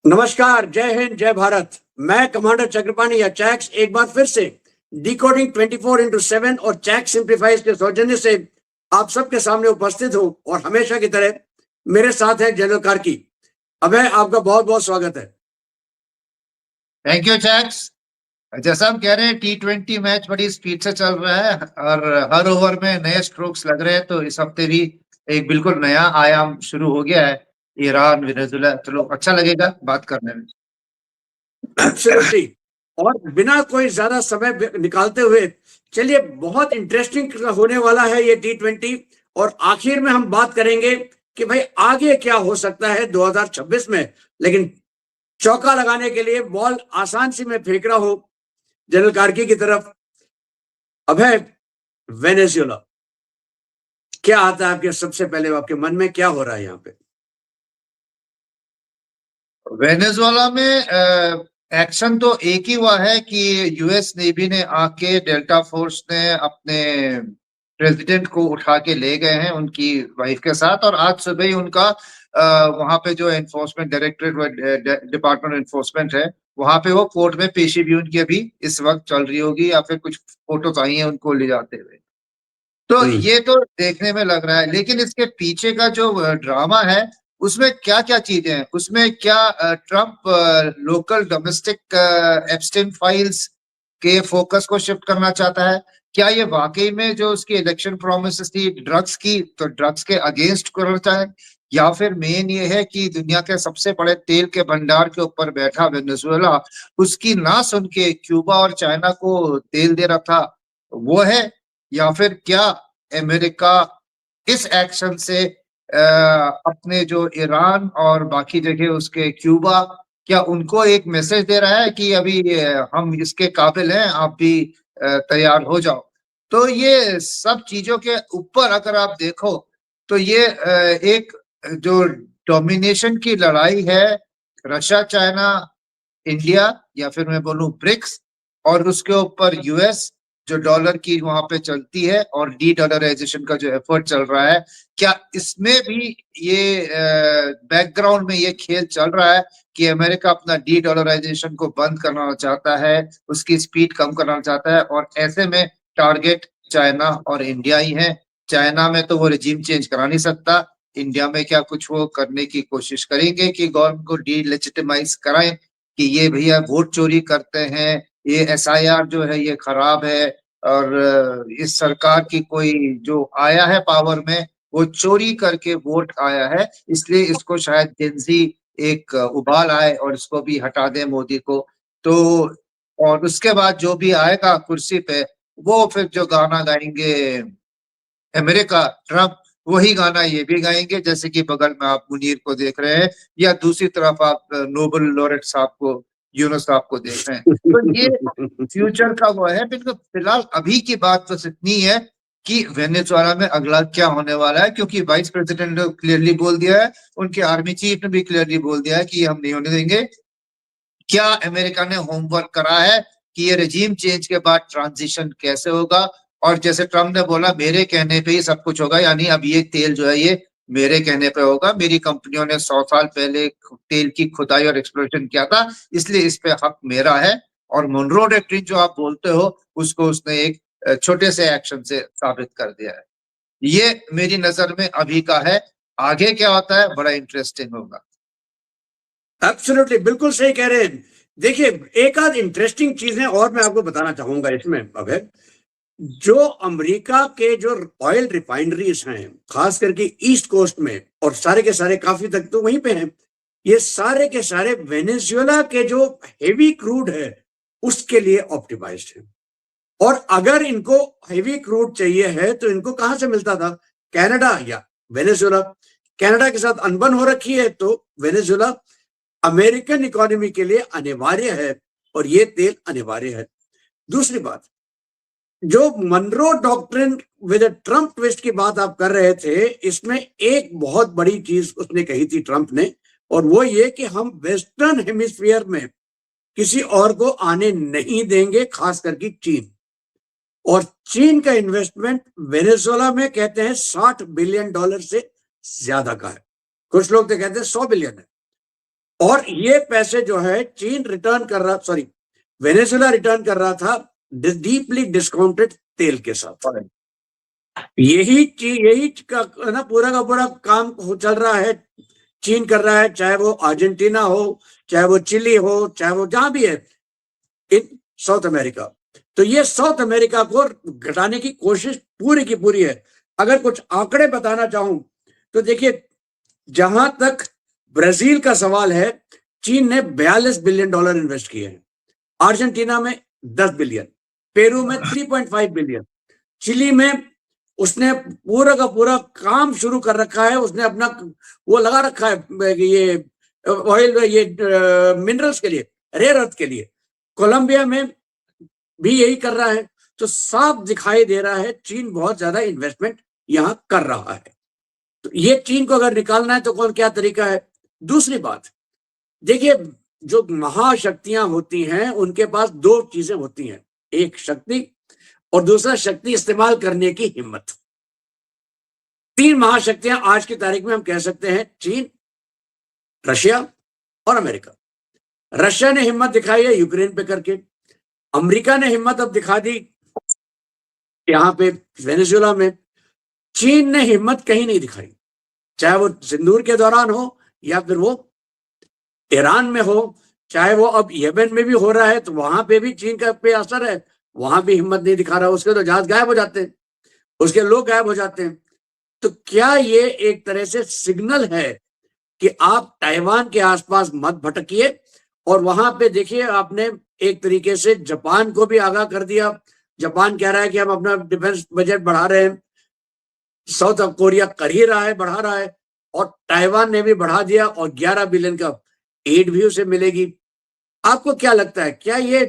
नमस्कार, जय हिंद, जय भारत। मैं कमांडर चक्रपाणी या चैक्स एक बार फिर से डिकोडिंग 24/7 और चैक्स सिंप्लीफाइज के सौजन्य से आप सबके सामने उपस्थित हूं और हमेशा की तरह मेरे साथ है जनरल कार्की। अभय, आपका बहुत बहुत स्वागत है। Thank you checks. जैसा हम कह रहे हैं T20 मैच बड़ी स्पीड से चल रहा है और हर ओवर में नए स्ट्रोक्स लग रहे हैं, तो इस हफ्ते भी एक बिल्कुल नया आयाम शुरू हो गया है। ईरान वेनेजुला, चलो अच्छा लगेगा बात करने में। एब्सोल्युटली। और बिना कोई ज्यादा समय निकालते हुए चलिए, बहुत इंटरेस्टिंग होने वाला है ये T20। और आखिर में हम बात करेंगे कि भाई आगे क्या हो सकता है 2026 में। लेकिन चौका लगाने के लिए बॉल आसान सी मैं फेंक रहा हूं जनरल कार्की की तरफ। अभय, वेनेजुएला क्या आता है आपके सबसे पहले, आपके मन में क्या हो रहा है यहाँ पे? वेनेजुएला में एक्शन तो एक ही हुआ है कि यूएस नेवी ने आके, डेल्टा फोर्स ने अपने प्रेसिडेंट को उठा के ले गए हैं उनकी वाइफ के साथ, और आज सुबह ही उनका वहां पे जो एनफोर्समेंट डायरेक्टरेट, डिपार्टमेंट एनफोर्समेंट है, वहां पे वो कोर्ट में पेशी भी उनकी अभी इस वक्त चल रही होगी, या फिर कुछ फोटोज आई हैं उनको ले जाते हुए। तो ये तो देखने में लग रहा है, लेकिन इसके पीछे का जो ड्रामा है उसमें क्या क्या चीजें हैं, उसमें क्या Trump local domestic abstain files के फोकस को शिफ्ट करना चाहता है? क्या ये वाकई में जो उसकी इलेक्शन प्रोमिस थी ड्रग्स की, तो ड्रग्स के अगेंस्ट करना चाहे, या फिर मेन ये है कि दुनिया के सबसे बड़े तेल के भंडार के ऊपर बैठा वेनेजुएला, उसकी ना सुन के क्यूबा और चाइना को तेल दे रहा था, वो है? या फिर क्या अमेरिका इस एक्शन से अपने जो ईरान और बाकी जगह उसके क्यूबा, क्या उनको एक मैसेज दे रहा है कि अभी हम इसके काबिल हैं, आप भी तैयार हो जाओ? तो ये सब चीजों के ऊपर अगर आप देखो तो ये एक जो डोमिनेशन की लड़ाई है, रशिया, चाइना, इंडिया, या फिर मैं बोलूं ब्रिक्स, और उसके ऊपर यूएस जो डॉलर की वहां पे चलती है, और डी डॉलराइजेशन का जो एफर्ट चल रहा है, क्या इसमें भी ये बैकग्राउंड में ये खेल चल रहा है कि अमेरिका अपना डी डॉलराइजेशन को बंद करना चाहता है, उसकी स्पीड कम करना चाहता है, और ऐसे में टारगेट चाइना और इंडिया ही है? चाइना में तो वो रिजीम चेंज करा नहीं सकता, इंडिया में क्या कुछ वो करने की कोशिश करेंगे कि गवर्नमेंट को डी लेजिटिमाइज कराएं कि ये भैया वोट चोरी करते हैं, ये एसआईआर जो है ये खराब है, और इस सरकार की कोई जो आया है पावर में वो चोरी करके वोट आया है, इसलिए इसको शायद जेंजी एक उबाल आए और इसको भी हटा दे मोदी को। तो और उसके बाद जो भी आएगा कुर्सी पे, वो फिर जो गाना गाएंगे अमेरिका, ट्रम्प, वही गाना ये भी गाएंगे, जैसे कि बगल में आप मुनीर को देख रहे हैं, या दूसरी तरफ आप नोबेल लॉरेट साहब को, यूनुस साहब को देख रहे हैं। तो ये फ्यूचर का वो है। बिल्कुल फिलहाल अभी की बात बस इतनी है कि वेनेजुएला में अगला क्या होने वाला है, क्योंकि वाइस प्रेसिडेंट ने क्लियरली बोल दिया है, उनके आर्मी चीफ ने भी क्लियरली बोल दिया है कि हम नहीं होने देंगे। क्या अमेरिका ने होमवर्क करा है कि ये रेजिम चेंज के बाद ट्रांजिशन कैसे होगा? और जैसे ट्रम्प ने बोला मेरे कहने पे ही सब कुछ होगा, यानी अब ये तेल जो है ये मेरे कहने पे होगा, मेरी कंपनियों ने 100 साल पहले तेल की खुदाई और एक्सप्लोरेशन किया था, इसलिए इस पे हक मेरा है। और मोनरो डॉक्ट्रिन जो आप बोलते हो, उसको उसने एक छोटे से एक्शन से साबित कर दिया है। ये मेरी नजर में अभी का है, आगे क्या होता है बड़ा इंटरेस्टिंग होगा। एब्सोल्युटली, बिल्कुल सही कह रहे हैं। देखिए, एक आध इंटरेस्टिंग चीजें और मैं आपको बताना चाहूंगा इसमें अभय। जो अमेरिका के जो ऑयल रिफाइनरीज हैं, खास करके ईस्ट कोस्ट में, और सारे के सारे काफी तक तो वहीं पे हैं, ये सारे के सारे वेनेजुएला के जो हेवी क्रूड है उसके लिए ऑप्टिमाइज्ड है। और अगर इनको हेवी क्रूड चाहिए है तो इनको कहां से मिलता था? कनाडा या वेनेजुएला। कनाडा के साथ अनबन हो रखी है, तो वेनेजुएला अमेरिकन इकोनॉमी के लिए अनिवार्य है और ये तेल अनिवार्य है। दूसरी बात, जो Monroe doctrine with Trump twist की बात आप कर रहे थे, इसमें एक बहुत बड़ी चीज उसने कही थी ट्रम्प ने, और वो ये कि हम वेस्टर्न हेमिस्फीयर में किसी और को आने नहीं देंगे, खास करके चीन। और चीन का इन्वेस्टमेंट वेनेजुएला में कहते हैं $60 बिलियन से ज्यादा का है। कुछ लोग तो कहते हैं 100 बिलियन है। और ये पैसे जो है चीन रिटर्न कर रहा, सॉरी वेनेजुएला रिटर्न कर रहा था डीपली डिस्काउंटेड तेल के साथ। यही का ना पूरा काम चल रहा है, चीन कर रहा है, चाहे वो अर्जेंटीना हो, चाहे वो चिली हो, चाहे वो जहां भी है इन साउथ अमेरिका। तो ये साउथ अमेरिका को घटाने की कोशिश पूरी की पूरी है। अगर कुछ आंकड़े बताना चाहूं तो देखिए, जहां तक ब्राजील का सवाल है, चीन ने $42 बिलियन इन्वेस्ट किए हैं, अर्जेंटीना में 10 बिलियन, पेरू में 3.5 बिलियन, चिली में उसने पूरा का पूरा काम शुरू कर रखा है, उसने अपना वो लगा रखा है ये ऑयल, ये मिनरल्स के लिए, रेयर अर्थ के लिए। कोलंबिया में भी यही कर रहा है। तो साफ दिखाई दे रहा है चीन बहुत ज्यादा इन्वेस्टमेंट यहां कर रहा है। तो ये चीन को अगर निकालना है तो कौन क्या तरीका है। दूसरी बात देखिए, जो महाशक्तियां होती हैं उनके पास दो चीजें होती हैं, एक शक्ति और दूसरा शक्ति इस्तेमाल करने की हिम्मत। तीन महाशक्तियां आज की तारीख में हम कह सकते हैं, चीन, रशिया और अमेरिका। रशिया ने हिम्मत दिखाई है यूक्रेन पे करके, अमेरिका ने हिम्मत अब दिखा दी यहां पे वेनेजुएला में, चीन ने हिम्मत कहीं नहीं दिखाई, चाहे वो सिंदूर के दौरान हो या फिर वो ईरान में हो, चाहे वो अब यमन में भी हो रहा है तो वहां पे भी चीन का पे असर है, वहां भी हिम्मत नहीं दिखा रहा, उसके तो जहाज गायब हो जाते हैं, उसके लोग गायब हो जाते हैं। तो क्या ये एक तरह से सिग्नल है कि आप ताइवान के आसपास मत भटकिए। और वहां पे देखिए, आपने एक तरीके से जापान को भी आगाह कर दिया, जापान कह रहा है कि हम अपना डिफेंस बजट बढ़ा रहे हैं, साउथ कोरिया कर ही रहा है, बढ़ा रहा है, और ताइवान ने भी बढ़ा दिया और 11 बिलियन का एड भी उसे मिलेगी। आपको क्या लगता है, क्या ये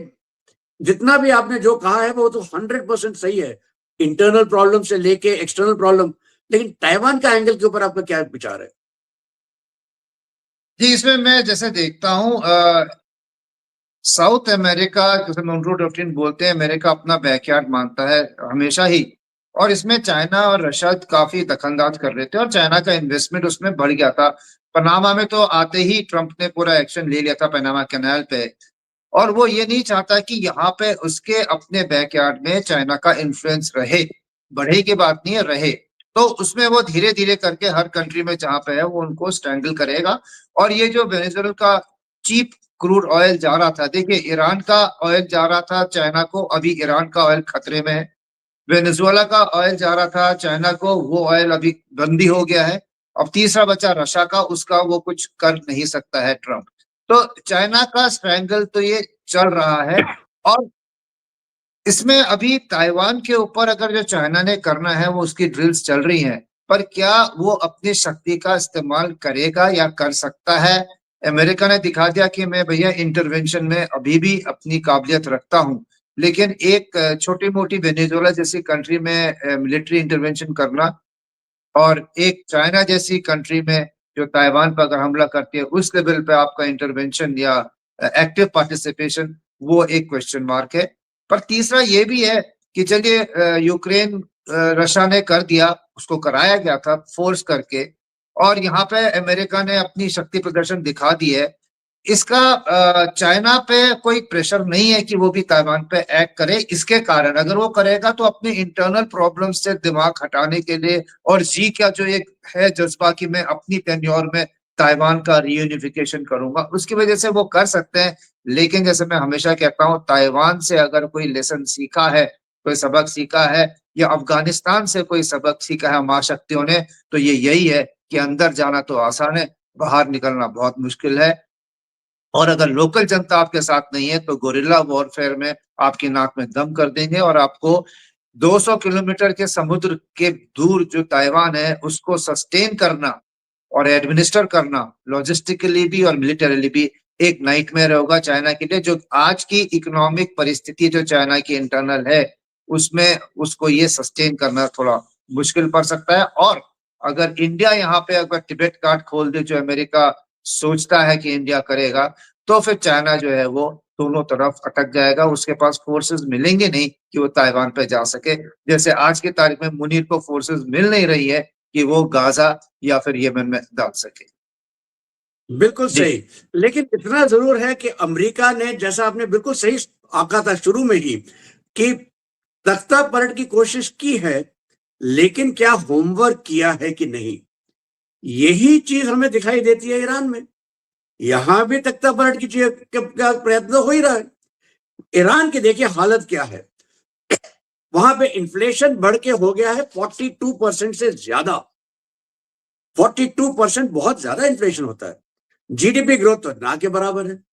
जितना भी आपने जो कहा है वो तो 100% सही है, इंटरनल प्रॉब्लम से लेके एक्सटर्नल प्रॉब्लम, लेकिन ताइवान का एंगल के ऊपर आपका क्या विचार है। जी, इसमें मैं जैसे देखता हूँ साउथ अमेरिका, जैसे मोनरो डॉक्ट्रिन बोलते हैं, अमेरिका अपना बैकयार्ड मानता है हमेशा ही, और इसमें चाइना और रशिया काफी दखलंदाज कर रहे थे और चाइना का इन्वेस्टमेंट उसमें बढ़ गया था। पनामा में तो आते ही ट्रंप ने पूरा एक्शन ले लिया था पनामा कैनाल पे, और वो ये नहीं चाहता कि यहाँ पे उसके अपने बैकयार्ड में चाइना का इन्फ्लुएंस रहे, बढ़े की बात नहीं है, रहे। तो उसमें वो धीरे धीरे करके हर कंट्री में जहाँ पे है वो उनको स्ट्रैंगल करेगा। और ये जो वेनेजुएला का चीप क्रूड ऑयल जा रहा था, देखिए ईरान का ऑयल जा रहा था चाइना को, अभी ईरान का ऑयल खतरे में है। वेनेजुएला का ऑयल जा रहा था चाइना को, वो ऑयल अभी बंदी हो गया है। अब तीसरा बचा रशिया का, उसका वो कुछ कर नहीं सकता है ट्रंप। तो चाइना का स्ट्रैंगल तो ये चल रहा है। और इसमें अभी ताइवान के ऊपर अगर जो चाइना ने करना है वो उसकी ड्रिल्स चल रही हैं, पर क्या वो अपनी शक्ति का इस्तेमाल करेगा या कर सकता है। अमेरिका ने दिखा दिया कि मैं भैया इंटरवेंशन में अभी भी अपनी काबिलियत रखता हूँ, लेकिन एक छोटी मोटी वेनेजुएला जैसी कंट्री में मिलिट्री इंटरवेंशन करना, और एक चाइना जैसी कंट्री में जो ताइवान पर अगर हमला करती है उस लेवल पे आपका इंटरवेंशन या एक्टिव पार्टिसिपेशन, वो एक क्वेश्चन मार्क है। पर तीसरा ये भी है कि चलिए यूक्रेन रशिया ने कर दिया, उसको कराया गया था फोर्स करके, और यहाँ पे अमेरिका ने अपनी शक्ति प्रदर्शन दिखा दी है। इसका चाइना पे कोई प्रेशर नहीं है कि वो भी ताइवान पे एक्ट करे। इसके कारण अगर वो करेगा तो अपने इंटरनल प्रॉब्लम से दिमाग हटाने के लिए, और जी का जो एक है जज्बा कि मैं अपनी टेन्योर में ताइवान का रीयूनिफिकेशन करूंगा, उसकी वजह से वो कर सकते हैं। लेकिन जैसे मैं हमेशा कहता हूँ, ताइवान से अगर कोई लेसन सीखा है, कोई सबक सीखा है, या अफगानिस्तान से कोई सबक सीखा है महाशक्तियों ने, तो ये यही है कि अंदर जाना तो आसान है, बाहर निकलना बहुत मुश्किल है। और अगर लोकल जनता आपके साथ नहीं है तो गोरिल्ला वॉरफेयर में आपकी नाक में दम कर देंगे, और आपको 200 किलोमीटर के समुद्र के दूर जो ताइवान है उसको सस्टेन करना और एडमिनिस्टर करना, लॉजिस्टिकली भी और मिलिटरीली भी, एक नाइटमेयर होगा चाइना के लिए। जो आज की इकोनॉमिक परिस्थिति जो चाइना की इंटरनल है उसमें उसको ये सस्टेन करना थोड़ा मुश्किल पड़ सकता है। और अगर इंडिया यहाँ पे अगर टिबेट कार्ड खोल दे, जो अमेरिका सोचता है कि इंडिया करेगा, तो फिर चाइना जो है वो दोनों तरफ अटक जाएगा, उसके पास फोर्सेस मिलेंगे नहीं कि वो ताइवान पे जा सके। जैसे आज की तारीख में मुनीर को फोर्सेस मिल नहीं रही है कि वो गाजा या फिर यमन में डाल सके। बिल्कुल जी सही। लेकिन इतना जरूर है कि अमेरिका ने, जैसा आपने बिल्कुल सही आका था शुरू में ही, कि तख्ता पलट की कोशिश की है, लेकिन क्या होमवर्क किया है कि नहीं, यही चीज हमें दिखाई देती है ईरान में। यहां भी तख्ता पलट की चीज का प्रयत्न हो ही रहा है। ईरान की देखिए हालत क्या है, वहां पे इन्फ्लेशन बढ़ के हो गया है 42% से ज्यादा। 42% बहुत ज्यादा इन्फ्लेशन होता है। जीडीपी ग्रोथ तो ना के बराबर है।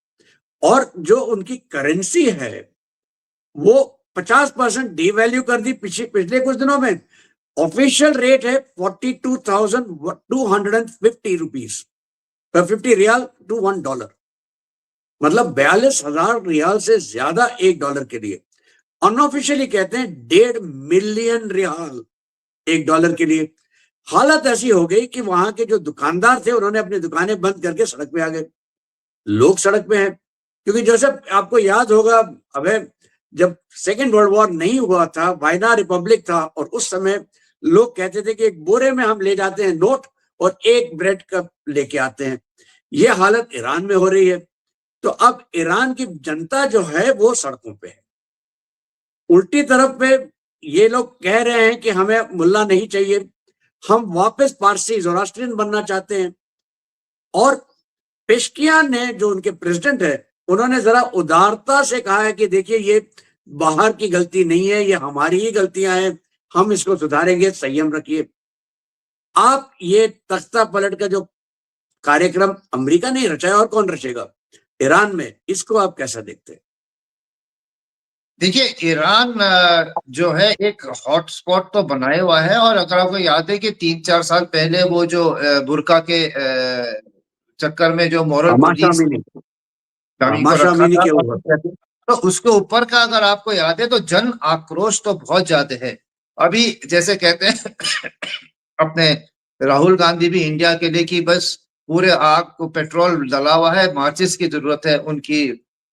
और जो उनकी करेंसी है वो 50% डीवैल्यू कर दी पिछले पिछले कुछ दिनों में। ऑफिशियल रेट है 42,250 रुपीज, 50 रियाल टू $1, मतलब 42,000 रियाल से ज्यादा $1 के लिए। अनऑफिशियली कहते हैं 1.5 मिलियन रियाल $1 के लिए। हालत ऐसी हो गई कि वहां के जो दुकानदार थे उन्होंने अपनी दुकानें बंद करके सड़क पे आ गए। लोग सड़क पे हैं, क्योंकि जैसे आपको याद होगा, अबे जब सेकेंड वर्ल्ड वॉर नहीं हुआ था, वाइना रिपब्लिक था, और उस समय लोग कहते थे कि एक बोरे में हम ले जाते हैं नोट और एक ब्रेड कप लेके आते हैं। ये हालत ईरान में हो रही है। तो अब ईरान की जनता जो है वो सड़कों पे है। उल्टी तरफ पे ये लोग कह रहे हैं कि हमें मुल्ला नहीं चाहिए, हम वापस पारसी जोरास्ट्रियन बनना चाहते हैं। और पेशकियान ने, जो उनके प्रेसिडेंट है, उन्होंने जरा उदारता से कहा है कि देखिए ये बाहर की गलती नहीं है, ये हमारी ही गलतियां हैं, हम इसको सुधारेंगे, संयम रखिए। आप ये तख्ता पलट का जो कार्यक्रम अमेरिका नहीं रचा है, और कौन रचेगा ईरान में, इसको आप कैसा देखते हैं? देखिए, ईरान जो है एक हॉटस्पॉट तो बनाए हुआ है। और अगर आपको याद है कि 3-4 साल पहले वो जो बुर्का के चक्कर में जो मॉरल हमाशा पुलिस अमीनी, गाड़ी को हमाशा रखा अमीनी था, के ऊपर। तो उसके ऊपर का अगर आपको याद है तो जन आक्रोश तो बहुत ज्यादा है। अभी जैसे कहते हैं अपने राहुल गांधी भी इंडिया के लिए कि बस पूरे आग को पेट्रोल डला हुआ है, माचिस की जरूरत है उनकी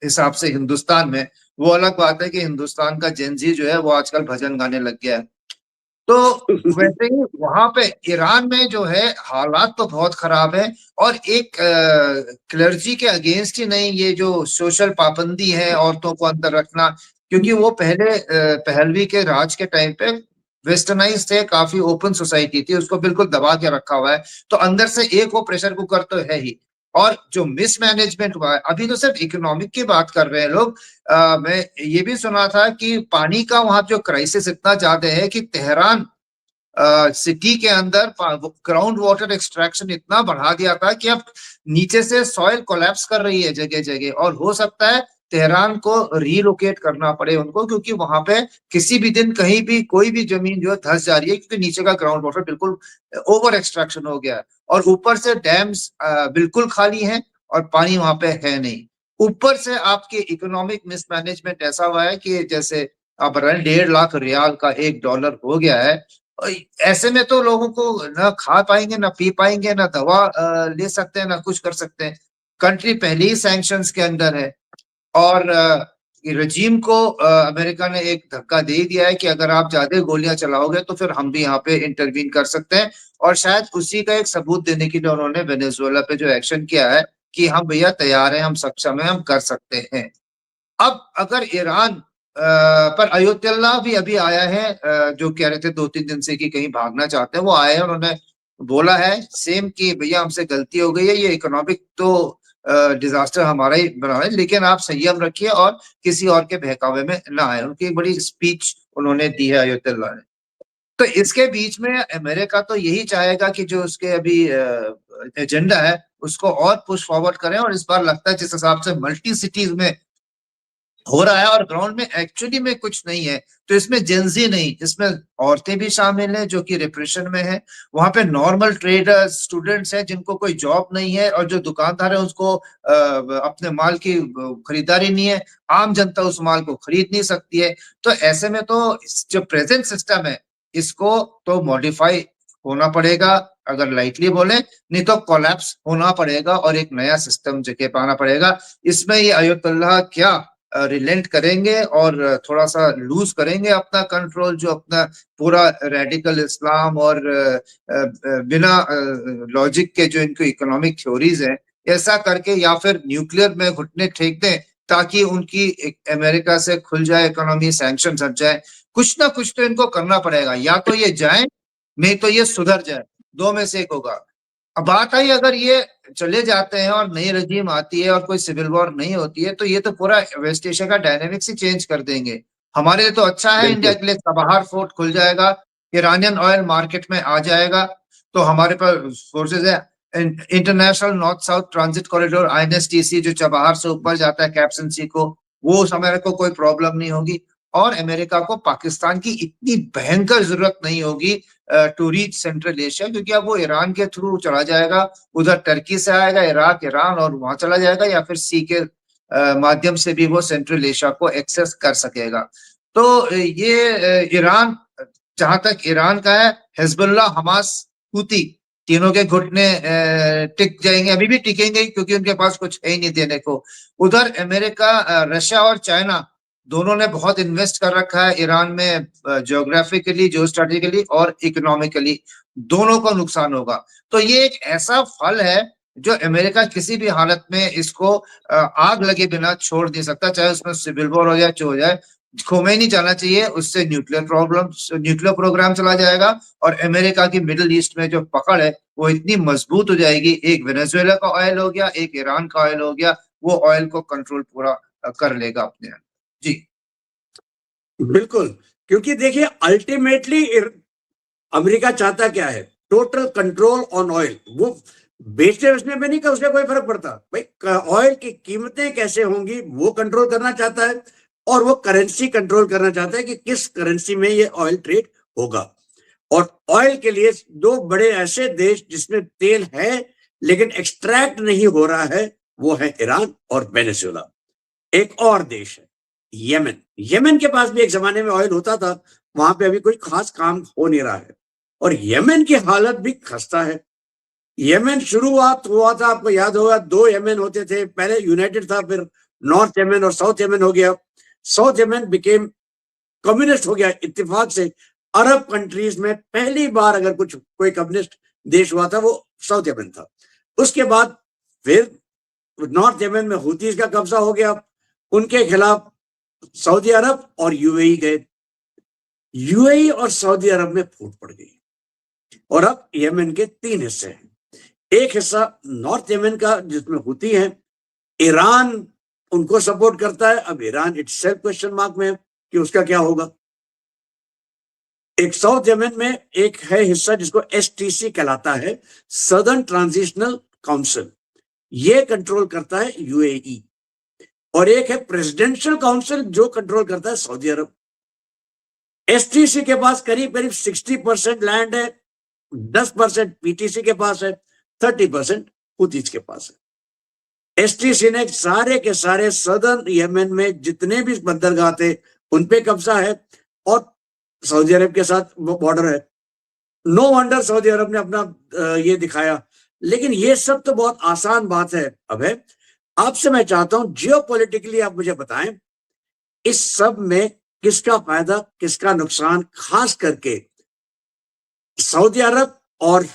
हिसाब से हिंदुस्तान में। वो अलग बात है कि हिंदुस्तान का जेनजी जो है वो आजकल भजन गाने लग गया है। तो वैसे ही वहां पे ईरान में जो है हालात तो बहुत खराब है। और एक क्लर्जी के अगेंस्ट ही नहीं, ये जो सोशल पाबंदी है औरतों को अंदर रखना, क्योंकि वो पहले पहलवी के राज के टाइम पे वेस्टर्नाइज थे, काफी ओपन सोसाइटी थी, उसको बिल्कुल दबा के रखा हुआ है। तो अंदर से एक वो प्रेशर कुकर तो है ही। और जो मिसमैनेजमेंट हुआ है, अभी तो सिर्फ इकोनॉमिक की बात कर रहे हैं लोग। मैं ये भी सुना था कि पानी का वहां जो क्राइसिस इतना ज्यादा है कि तेहरान सिटी के अंदर ग्राउंड वाटर एक्सट्रैक्शन इतना बढ़ा दिया था कि अब नीचे से सॉइल कोलैप्स कर रही है जगह जगह। और हो सकता है तेहरान को रीलोकेट करना पड़े उनको, क्योंकि वहां पे किसी भी दिन कहीं भी कोई भी जमीन जो है धंस जा रही है, क्योंकि नीचे का ग्राउंड वाटर बिल्कुल ओवर एक्सट्रैक्शन हो गया है। और ऊपर से डैम्स बिल्कुल खाली हैं और पानी वहां पे है नहीं। ऊपर से आपके इकोनॉमिक मिसमैनेजमेंट ऐसा हुआ है कि जैसे आप 1.5 लाख रियाल का $1 हो गया है। ऐसे में तो लोगों को ना खा पाएंगे, ना पी पाएंगे, ना दवा ले सकते हैं, ना कुछ कर सकते हैं। कंट्री पहले ही सैंक्शंस के अंदर है। और रजीम को अमेरिका ने एक धक्का दे दिया है कि अगर आप ज्यादा गोलियां चलाओगे तो फिर हम भी यहाँ पे इंटरवीन कर सकते हैं। और शायद उसी का एक सबूत देने के लिए उन्होंने वेनेजुएला पे जो एक्शन किया है कि हम भैया तैयार हैं, हम सक्षम हैं, हम कर सकते हैं। अब अगर ईरान पर अयोध्या भी अभी आया है, जो कह रहे थे 2-3 दिन से कि कहीं भागना चाहते हैं, वो आए हैं। उन्होंने बोला है सेम कि भैया हमसे गलती हो गई है, ये इकोनॉमिक तो डिजास्टर हमारा ही बना है, लेकिन आप संयम रखिए और किसी और के बहकावे में ना आए। उनकी एक बड़ी स्पीच उन्होंने दी है अयोध्या ने। तो इसके बीच में अमेरिका तो यही चाहेगा कि जो उसके अभी एजेंडा है उसको और पुश फॉरवर्ड करें। और इस बार लगता है जिस हिसाब से मल्टी सिटीज में हो रहा है और ग्राउंड में एक्चुअली में कुछ नहीं है, तो इसमें जेंजी नहीं, इसमें औरतें भी शामिल हैं जो कि डिप्रेशन में है। वहां पे नॉर्मल ट्रेडर्स, स्टूडेंट्स हैं जिनको कोई जॉब नहीं है, और जो दुकानदार है उसको अपने माल की खरीदारी नहीं है। आम जनता उस माल को खरीद नहीं सकती है। तो ऐसे में तो जो प्रेजेंट सिस्टम है इसको तो मॉडिफाई होना पड़ेगा, अगर लाइटली बोले, नहीं तो कोलैप्स होना पड़ेगा और एक नया सिस्टम जगह पाना पड़ेगा। इसमें ये अयोतुल्लाह क्या रिलेंट करेंगे और थोड़ा सा लूज करेंगे अपना कंट्रोल, जो अपना पूरा रेडिकल इस्लाम और बिना लॉजिक के जो इनको इकोनॉमिक थ्योरीज हैं ऐसा करके या फिर न्यूक्लियर में घुटने टेक दें ताकि उनकी अमेरिका से खुल जाए इकोनॉमी, सैंक्शन हट जाए। कुछ ना कुछ तो इनको करना पड़ेगा, या तो ये जाए नहीं तो ये सुधर जाए, दो में से एक होगा। अब बात आई अगर ये चले जाते हैं और नई रजीम आती है और कोई सिविल वॉर नहीं होती है तो ये तो पूरा वेस्ट एशिया का डायनेमिक्स ही चेंज कर देंगे। हमारे लिए तो अच्छा है, इंडिया बिल्कुल के लिए चबाहार फोर्ट खुल जाएगा, इरानियन ऑयल मार्केट में आ जाएगा, तो हमारे पास फोर्सेज है। International north south transit corridor INSTC जो चबाहार से ऊपर जाता है कैप्सन सी को, वो समय को कोई प्रॉब्लम नहीं होगी और अमेरिका को पाकिस्तान की इतनी भयंकर जरूरत नहीं होगी टू रीच सेंट्रल एशिया, क्योंकि अब वो ईरान के थ्रू चला जाएगा, उधर टर्की से आएगा, इराक, ईरान और वहां चला जाएगा, या फिर सी के माध्यम से भी वो सेंट्रल एशिया को एक्सेस कर सकेगा। तो ये ईरान, जहां तक ईरान का है, हिजबुल्लाह, हमास, हूती, तीनों के घुटने टिक जाएंगे, अभी भी टिकेंगे क्योंकि उनके पास कुछ है ही नहीं देने को। उधर अमेरिका, रशिया और चाइना दोनों ने बहुत इन्वेस्ट कर रखा है ईरान में, ज्योग्राफिकली, जियो स्ट्रेटेजिकली और इकोनॉमिकली, दोनों को नुकसान होगा। तो ये एक ऐसा फल है जो अमेरिका किसी भी हालत में इसको आग लगे बिना छोड़ नहीं सकता, चाहे उसमें सिविल वॉर हो जाए, जो हो जाए। खोमेनी जाना चाहिए, उससे न्यूक्लियर प्रोग्राम चला जाएगा और अमेरिका की मिडिल ईस्ट में जो पकड़ है वो इतनी मजबूत हो जाएगी। एक वेनेजुएला का ऑयल हो गया, एक ईरान का ऑयल हो गया, वो ऑयल को कंट्रोल पूरा कर लेगा अपने। जी बिल्कुल, क्योंकि देखिए अल्टीमेटली अमेरिका चाहता क्या है, टोटल कंट्रोल ऑन ऑयल। वो बेचने बेचने में नहीं, उससे कोई फर्क पड़ता भाई, ऑयल की कीमतें कैसे होंगी वो कंट्रोल करना चाहता है, और वो करेंसी कंट्रोल करना चाहता है कि किस करेंसी में ये ऑयल ट्रेड होगा। और ऑयल के लिए दो बड़े ऐसे देश जिसमें तेल है लेकिन एक्सट्रैक्ट नहीं हो रहा है, वो है ईरान और वेनेजुएला। एक और देश है यमन। यमन के पास भी एक जमाने में ऑयल होता था, वहां पे अभी कोई खास काम हो नहीं रहा है, और यमन की हालत भी खस्ता है। यमन शुरुआत हुआ था, आपको याद होगा, दो यमन होते थे, पहले यूनाइटेड था, फिर नॉर्थ यमन और साउथ यमन हो गया। साउथ यमन बिकेम कम्युनिस्ट हो गया इत्तेफाक से। अरब कंट्रीज में पहली बार अगर कुछ कोई कम्युनिस्ट देश हुआ था वो साउथ यमन था। उसके बाद फिर नॉर्थ यमन में हुतीज का कब्जा हो गया, उनके खिलाफ सऊदी अरब और यूएई गए। यूएई और सऊदी अरब में फूट पड़ गई, और अब यमन के तीन हिस्से हैं। एक हिस्सा नॉर्थ यमन का जिसमें हुती है, ईरान उनको सपोर्ट करता है। अब ईरान इटसेल्फ क्वेश्चन मार्क में है कि उसका क्या होगा। एक साउथ यमन में एक है हिस्सा जिसको STC कहलाता है, सदर्न ट्रांजिशनल काउंसिल, ये कंट्रोल करता है यूएई। और एक है प्रेसिडेंशियल काउंसिल जो कंट्रोल करता है सऊदी अरब। STC के पास करीब करीब 60% लैंड है, 10% PTC के पास है, 30% हुतीज के पास है। STC ने सारे के सारे सदर्न यमन में जितने भी बंदरगाह थे उन पे कब्जा है, और सऊदी अरब के साथ बॉर्डर है। नो वंडर सऊदी अरब ने अपना ये दिखाया। लेकिन ये सब तो बहुत आसान बात है। अब है आपसे मैं चाहता हूं जियोपॉलिटिकली आप मुझे बताएं, इस सब में किसका फायदा किसका नुकसान, खास करके सऊदी अरब और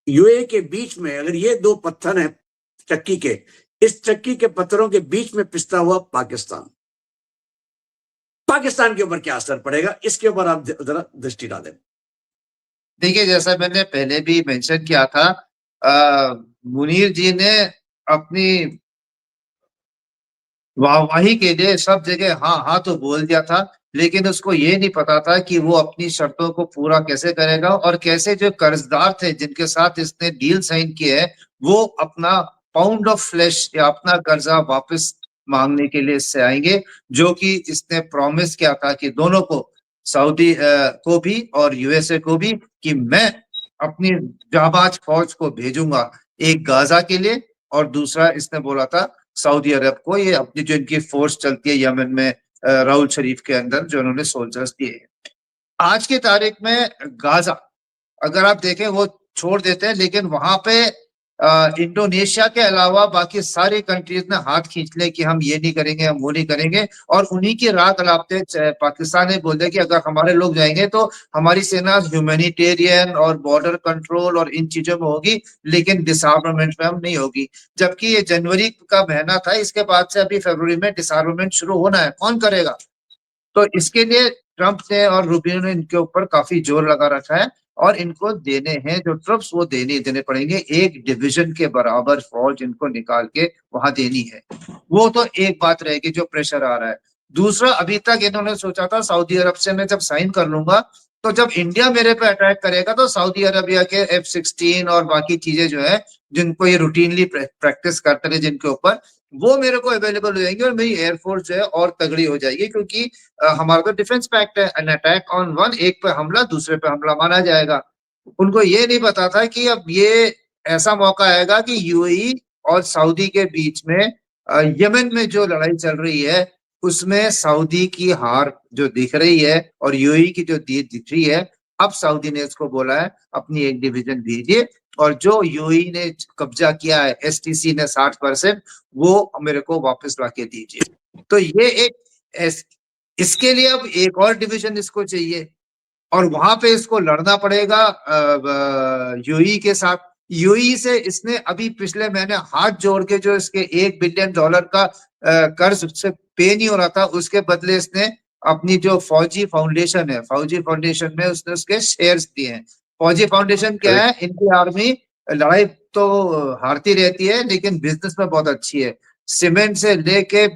यूएई के बीच में अगर ये दो पत्थर हैं चक्की के, इस चक्की के पत्थरों के बीच में पिसता हुआ पाकिस्तान, पाकिस्तान के ऊपर क्या असर पड़ेगा, इसके ऊपर आप जरा दृष्टि डालें। देखिए, जैसा मैंने पहले भी मेंशन किया था, मुनीर जी ने अपनी वाहवाही के लिए सब जगह हाँ हाँ तो बोल दिया था, लेकिन उसको ये नहीं पता था कि वो अपनी शर्तों को पूरा कैसे करेगा और कैसे जो कर्जदार थे जिनके साथ इसने डील साइन किए है वो अपना पाउंड ऑफ फ्लेश या अपना कर्जा वापस मांगने के लिए इससे आएंगे, जो कि इसने प्रॉमिस किया था कि दोनों को, सऊदी को भी और USA को भी, कि मैं अपनी जाबाज फौज को भेजूंगा, एक गाजा के लिए और दूसरा इसने बोला था सऊदी अरब को, ये अपनी जो इनकी फोर्स चलती है यमन में राउल शरीफ के अंदर जो उन्होंने सोल्जर्स दिए। आज की तारीख में गाजा अगर आप देखें वो छोड़ देते हैं, लेकिन वहां पे इंडोनेशिया के अलावा बाकी सारी कंट्रीज ने हाथ खींच ले कि हम ये नहीं करेंगे, हम वो नहीं करेंगे, और उन्हीं की रात अलापते पाकिस्तान ने बोल दिया कि अगर हमारे लोग जाएंगे तो हमारी सेना ह्यूमैनिटेरियन और बॉर्डर कंट्रोल और इन चीजों में होगी, लेकिन डिसआर्मामेंट में हम नहीं होगी। जबकि ये जनवरी का महीना था, इसके बाद से अभी फरवरी में डिसआर्मामेंट शुरू होना है, कौन करेगा? तो इसके लिए ट्रंप ने और रूबियो ने इनके ऊपर काफी जोर लगा रखा है, और इनको देने हैं जो ट्रुप्स, वो देने पड़ेंगे। एक डिवीजन के बराबर फौज इनको निकाल के वहां देनी है। वो तो एक बात रहेगी जो प्रेशर आ रहा है। दूसरा, अभी तक इन्होंने सोचा था सऊदी अरब से मैं जब साइन कर लूंगा तो जब इंडिया मेरे पे अटैक करेगा तो सऊदी अरबिया के F-16 और बाकी चीजें जो है जिनको ये रूटीनली प्रैक्टिस करते रहे जिनके ऊपर, वो मेरे को अवेलेबल हो जाएंगे और मेरी एयरफोर्स जो है और तगड़ी हो जाएगी, क्योंकि हमारा तो डिफेंस पैक्ट है, एन अटैक ऑन वन, एक पे हमला दूसरे पे हमला माना जाएगा। उनको ये नहीं पता था कि अब ये ऐसा मौका आएगा कि यूएई और सऊदी के बीच में यमन में जो लड़ाई चल रही है उसमें सऊदी की हार जो दिख रही है और यूएई की जो दिख रही है। अब सऊदी ने इसको बोला है अपनी एक डिवीजन दीजिए, और जो यूएई ने कब्जा किया है एसटीसी ने 60%, वो मेरे को वापस ला के दीजिए। तो ये एक इसके लिए अब एक और डिवीजन इसको चाहिए, और वहां पे इसको लड़ना पड़ेगा यूएई के साथ। यूएई से इसने अभी पिछले महीने हाथ जोड़ के जो इसके $1 बिलियन का कर्ज से पे नहीं हो रहा था, उसके बदले इसने अपनी जो फौजी फाउंडेशन है, फौजी फाउंडेशन में उसने उसके शेयर्स दिए हैं। फौजी फाउंडेशन क्या है? इनकी आर्मी लड़ाई तो हारती रहती है लेकिन बिजनेस में बहुत अच्छी है। सीमेंट से लेके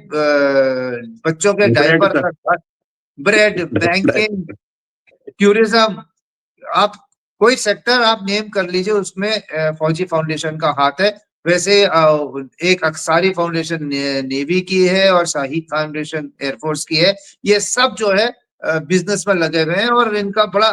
बच्चों के डायपर तक, ब्रेड, बैंकिंग, टूरिज्म, आप कोई सेक्टर आप नेम कर लीजिए उसमें फौजी फाउंडेशन का हाथ है। वैसे एक अक्सारी फाउंडेशन नेवी की है और शाही फाउंडेशन एयरफोर्स की है। ये सब जो है बिजनेस में लगे हुए हैं और इनका बड़ा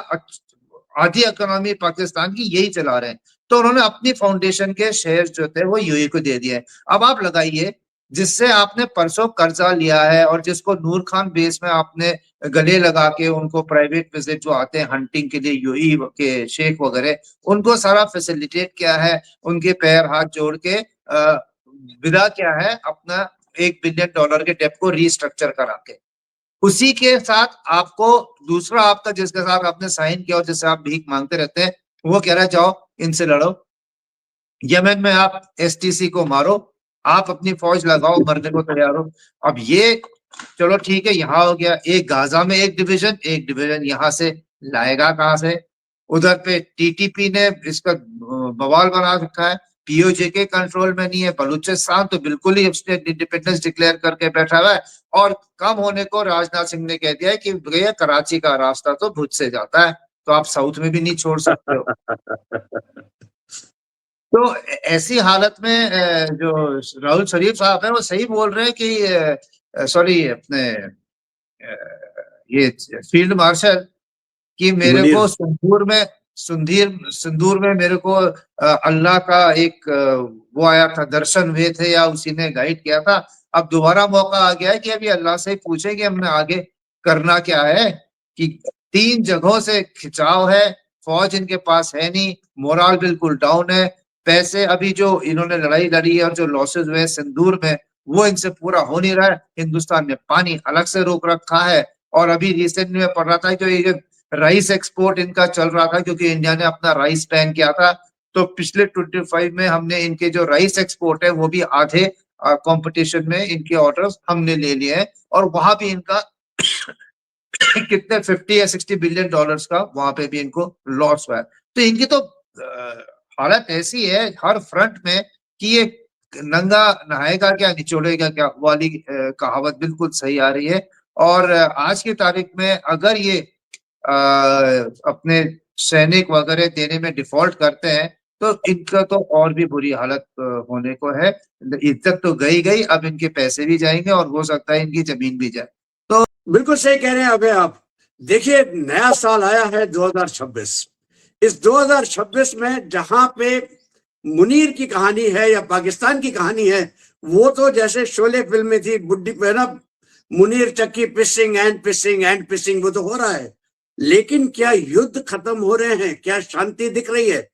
आधी इकोनॉमी पाकिस्तान की यही चला रहे हैं। तो उन्होंने अपनी फाउंडेशन के शेयर जो थे वो यूएई को दे दिए। अब आप लगाइए, जिससे आपने परसों कर्जा लिया है और जिसको नूर खान बेस में आपने गले लगा के उनको प्राइवेट विजिट जो आते हैं हंटिंग के लिए यूएई के शेख वगैरह, उनको सारा फैसिलिटेट किया है, उनके पैर हाथ जोड़ के विदा क्या है अपना $1 बिलियन के डेप को रीस्ट्रक्चर करा के। उसी के साथ आपको दूसरा आपका जिसके साथ आपने साइन किया और जिससे आप भीख मांगते रहते हैं, वो कह रहा है जाओ इनसे लड़ो, यमन में आप एसटीसी को मारो, आप अपनी फौज लगाओ, मरने को तैयार हो। अब ये चलो ठीक है, यहाँ हो गया एक गाजा में एक डिवीजन यहाँ से लाएगा कहाँ से? उधर पे टीटीपी ने इसका बवाल बना रखा है, पीओजे के कंट्रोल में नहीं है। बलूचिस्तान तो बिल्कुल ही उसने इंडिपेंडेंस डिक्लेयर करके बैठा हुआ है, और कम होने को राजनाथ सिंह ने कह दिया है कि भैया कराची का रास्ता तो भुज से जाता है, तो आप साउथ में भी नहीं छोड़ सकते हो। तो ऐसी हालत में जो राहुल शरीफ साहब है वो सही बोल रहे हैं कि सॉरी अपने ये फील्ड मार्शल कि मेरे को सिंदूर में मेरे को अल्लाह का एक वो आया था, दर्शन हुए थे या उसी ने गाइड किया था। अब दोबारा मौका आ गया है कि अभी अल्लाह से पूछे कि हमने आगे करना क्या है, कि 3 जगहों से खिंचाव है, फौज इनके पास है नहीं, मोरल बिल्कुल डाउन है, पैसे अभी जो इन्होंने लड़ाई लड़ी है और जो लॉसेज हुए सिंदूर में वो इनसे पूरा हो नहीं रहा है। हिंदुस्तान ने पानी अलग से रोक रखा है, और अभी रिसेंट में पढ़ रहा था जो ये राइस एक्सपोर्ट इनका चल रहा था क्योंकि इंडिया ने अपना राइस बैन किया था, तो पिछले 25 में हमने इनके जो राइस एक्सपोर्ट है वो भी आधे कंपटीशन में इनके ऑर्डर्स हमने ले लिए हैं, और वहां भी इनका कितने 50 या 60 बिलियन डॉलर्स का वहां पे भी इनको लॉस हुआ है। तो इनकी तो हालत ऐसी है हर फ्रंट में कि ये नंगा नहाएगा क्या निचोड़ेगा क्या वाली कहावत बिल्कुल सही आ रही है। और आज की तारीख में अगर ये अपने सैनिक वगैरह देने में डिफॉल्ट करते हैं तो इनका तो और भी बुरी हालत होने को है। इज्जत तो गई, अब इनके पैसे भी जाएंगे और हो सकता है इनकी जमीन भी जाए। तो बिल्कुल सही कह रहे हैं। अबे आप देखिए, नया साल आया है 2026। इस 2026 में जहां पे मुनीर की कहानी है या पाकिस्तान की कहानी है, वो तो जैसे शोले फिल्म में थी, बुड्ढी पे ना मुनीर चक्की पिसिंग एंड पिसिंग एंड पिसिंग, वो तो हो रहा है। लेकिन क्या युद्ध खत्म हो रहे हैं? क्या शांति दिख रही है?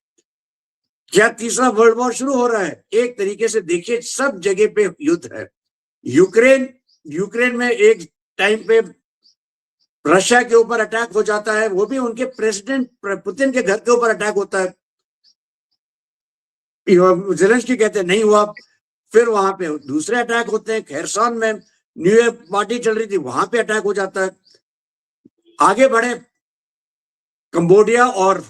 क्या तीसरा वर्ल्ड वॉर शुरू हो रहा है? एक तरीके से देखिए सब जगह पे युद्ध है। यूक्रेन में एक टाइम पे रशिया के ऊपर अटैक हो जाता है, वो भी उनके प्रेसिडेंट पुतिन के घर के ऊपर अटैक होता है। ज़ेलेंस्की कहते हैं नहीं हुआ, फिर वहां पे दूसरे अटैक होते हैं। खैरसान में न्यू ईयर पार्टी चल रही थी, वहां पे अटैक हो जाता है। आगे बढ़े, कंबोडिया और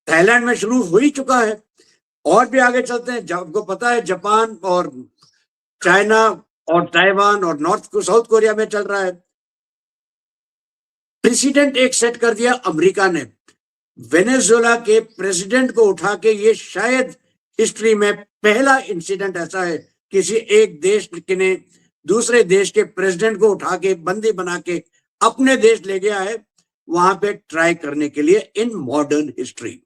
थाईलैंड में शुरू हो ही चुका है, और भी आगे चलते हैं। आपको पता है जापान और चाइना और ताइवान और साउथ कोरिया में चल रहा है। प्रेसिडेंट एक सेट कर दिया अमेरिका ने। वेनेजुएला के प्रेसिडेंट को उठा के, ये शायद हिस्ट्री में पहला इंसिडेंट ऐसा है किसी एक देश ने दूसरे देश के प्रेसिडेंट को उठा के बंदी बना के अपने देश ले गया है, वहां पे ट्राई करने के लिए इन मॉडर्न हिस्ट्री।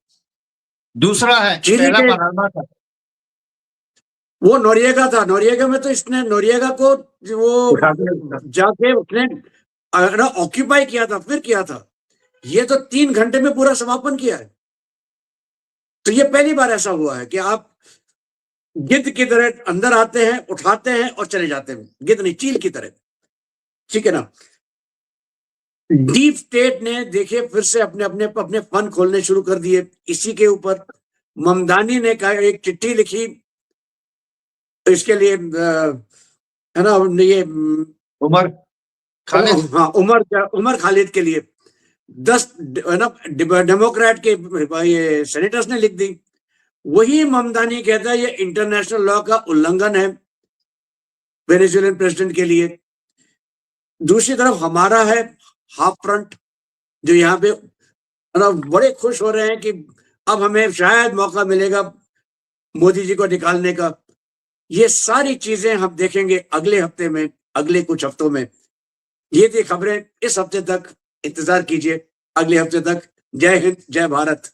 दूसरा है, चिली पहला के पनामा था, वो नोरिएगा था। नोरिएगा में तो इसने नोरिएगा को वो जाके उसने ऑक्यूपाई किया था, फिर किया था। ये तो 3 घंटे में पूरा समापन किया है। तो ये पहली बार ऐसा हुआ है कि आप गिद्ध की तरह अंदर आते हैं, उठाते हैं और चले जाते हैं। गिद्ध नहीं, चील की तरह, ठीक है ना। डीप स्टेट ने देखिए फिर से अपने फन खोलने शुरू कर दिए इसी के ऊपर। ममदानी ने कहा, एक चिट्ठी लिखी इसके लिए, है ना, ये उमर खालिद, हाँ, उमर खालिद के लिए 10 डेमोक्रेट के ये सेनेटर्स ने लिख दी। वही ममदानी कहता है ये इंटरनेशनल लॉ का उल्लंघन है वेनेजुएलन प्रेसिडेंट के लिए। दूसरी तरफ हमारा है हाफ फ्रंट, जो यहाँ पे बड़े खुश हो रहे हैं कि अब हमें शायद मौका मिलेगा मोदी जी को निकालने का। ये सारी चीजें हम देखेंगे अगले हफ्ते में, अगले कुछ हफ्तों में। ये थी खबरें इस हफ्ते तक, इंतजार कीजिए अगले हफ्ते तक। जय हिंद, जय भारत।